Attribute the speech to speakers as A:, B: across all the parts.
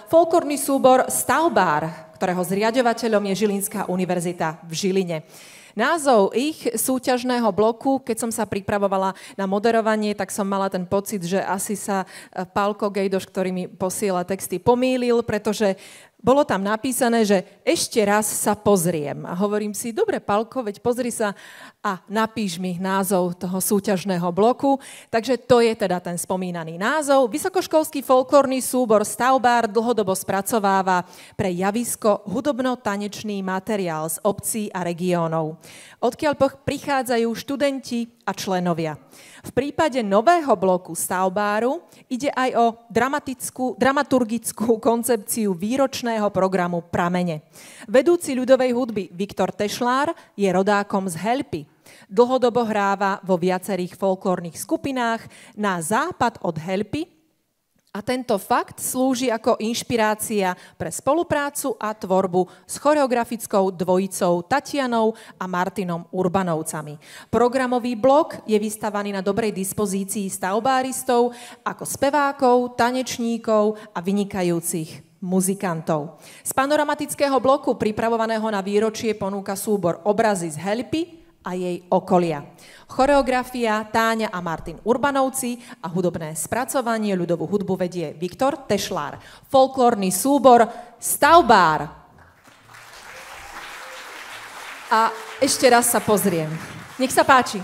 A: folklórny súbor Stavbár, ktorého zriaďovateľom je Žilinská univerzita v Žiline. Názov ich súťažného bloku, keď som sa pripravovala na moderovanie, tak som mala ten pocit, že asi sa Pálko Gejdoš, ktorý mi posiela texty, pomýlil, pretože bolo tam napísané, že ešte raz sa pozriem. A hovorím si, dobre, Pálko, veď pozri sa a napíš mi názov toho súťažného bloku. Takže to je teda ten spomínaný názov. Vysokoškolský folklórny súbor Stavbár dlhodobo spracováva pre javisko hudobno-tanečný materiál z obcí a regiónov, odkiaľ prichádzajú študenti a členovia. V prípade nového bloku Stavbáru ide aj o dramaturgickú koncepciu výročného programu Pramene. Vedúci ľudovej hudby Viktor Tešlár je rodákom z Helpy. Dlhodobo hráva vo viacerých folklórnych skupinách na západ od Helpy a tento fakt slúži ako inšpirácia pre spoluprácu a tvorbu s choreografickou dvojicou Tatianou a Martinom Urbanovcami. Programový blok je vystavaný na dobrej dispozícii stavbáristov ako spevákov, tanečníkov a vynikajúcich muzikantov. Z panoramatického bloku pripravovaného na výročie ponúka súbor Obrazy z Helpy a jej okolia. Choreografia Táňa a Martin Urbanovci a hudobné spracovanie ľudovú hudbu vedie Viktor Tešlár. Folklórny súbor Stavbár. A ešte raz sa pozriem. Nech sa páči.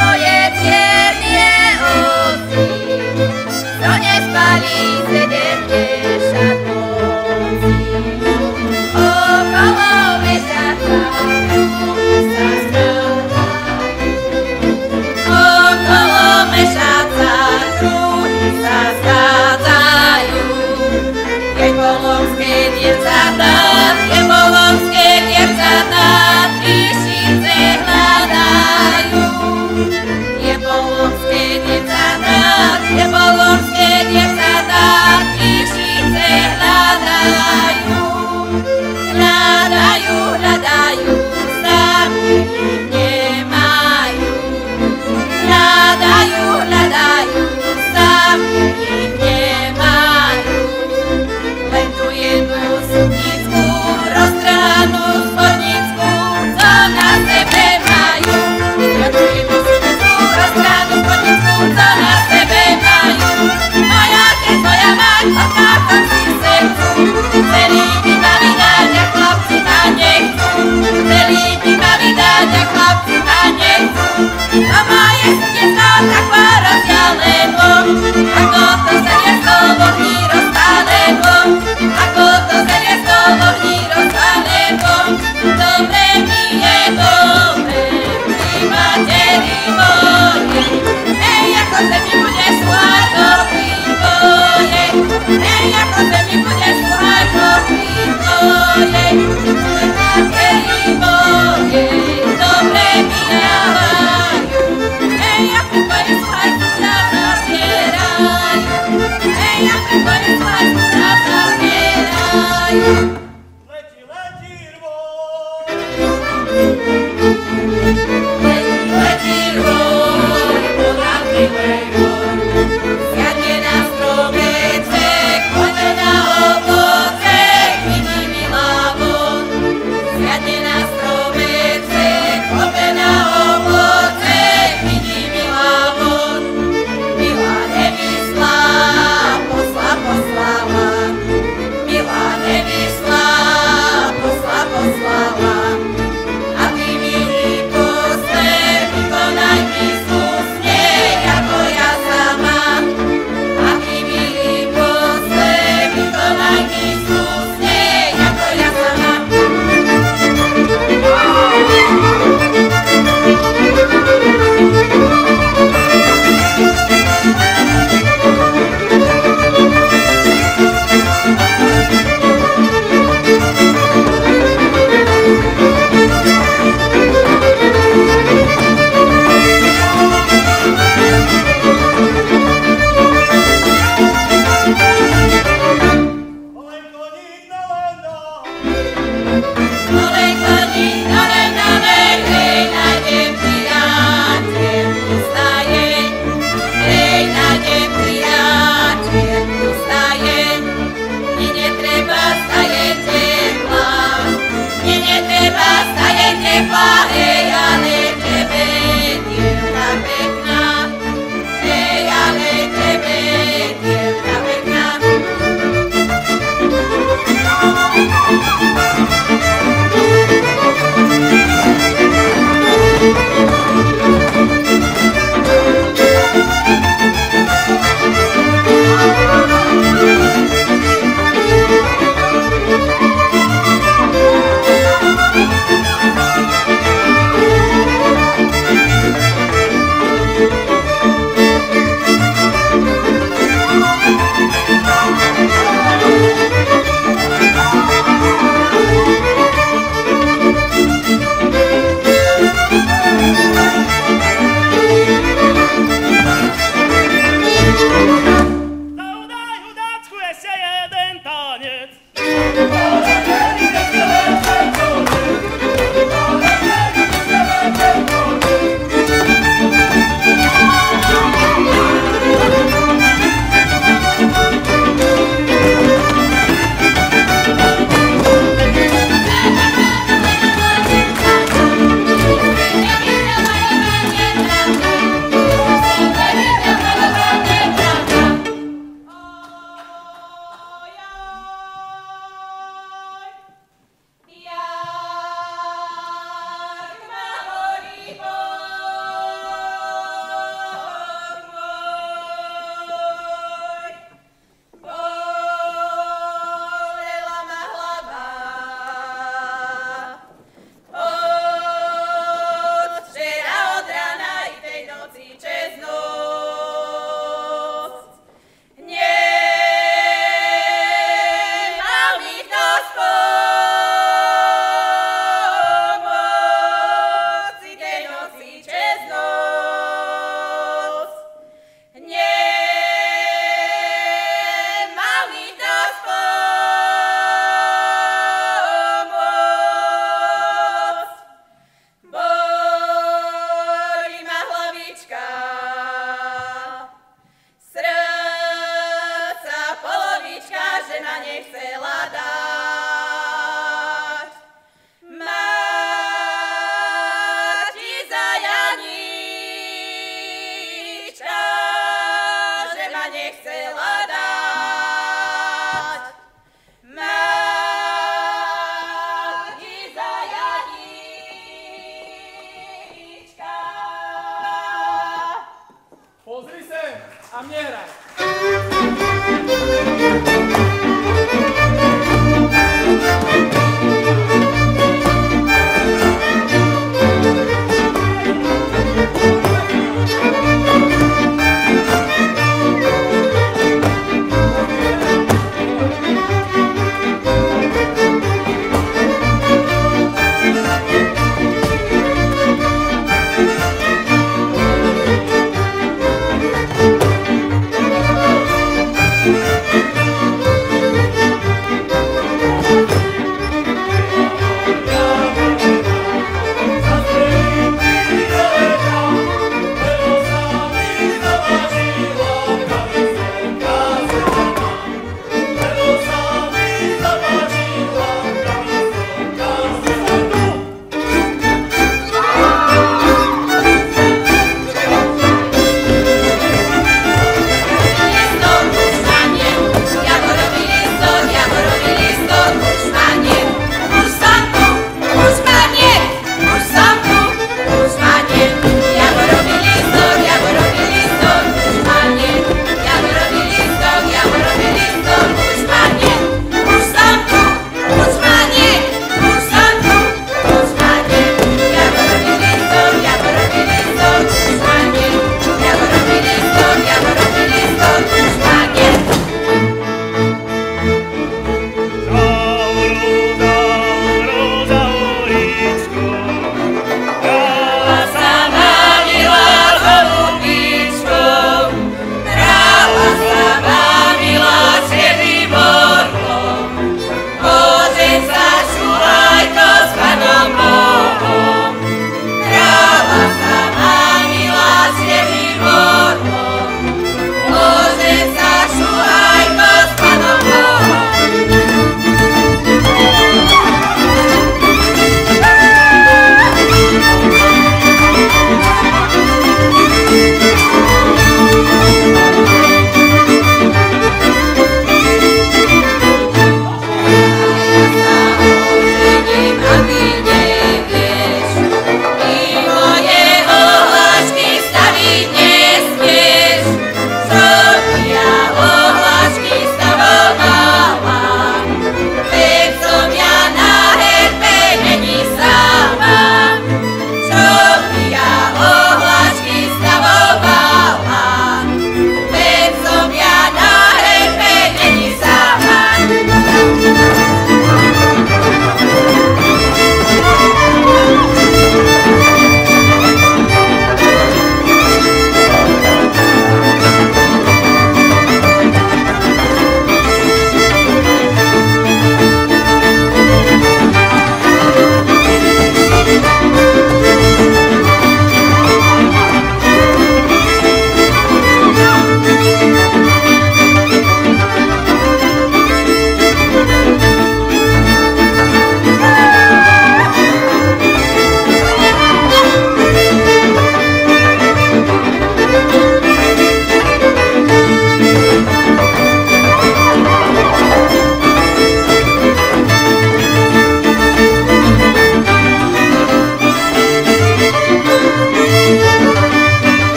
B: Moje chcela dať. Máti za Janíčka.
C: Pozri sem a mne hraj.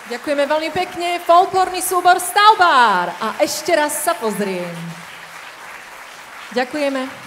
A: Ďakujeme veľmi pekne. Folklórny súbor Stavbár. A ešte raz sa pozriem. Ďakujeme.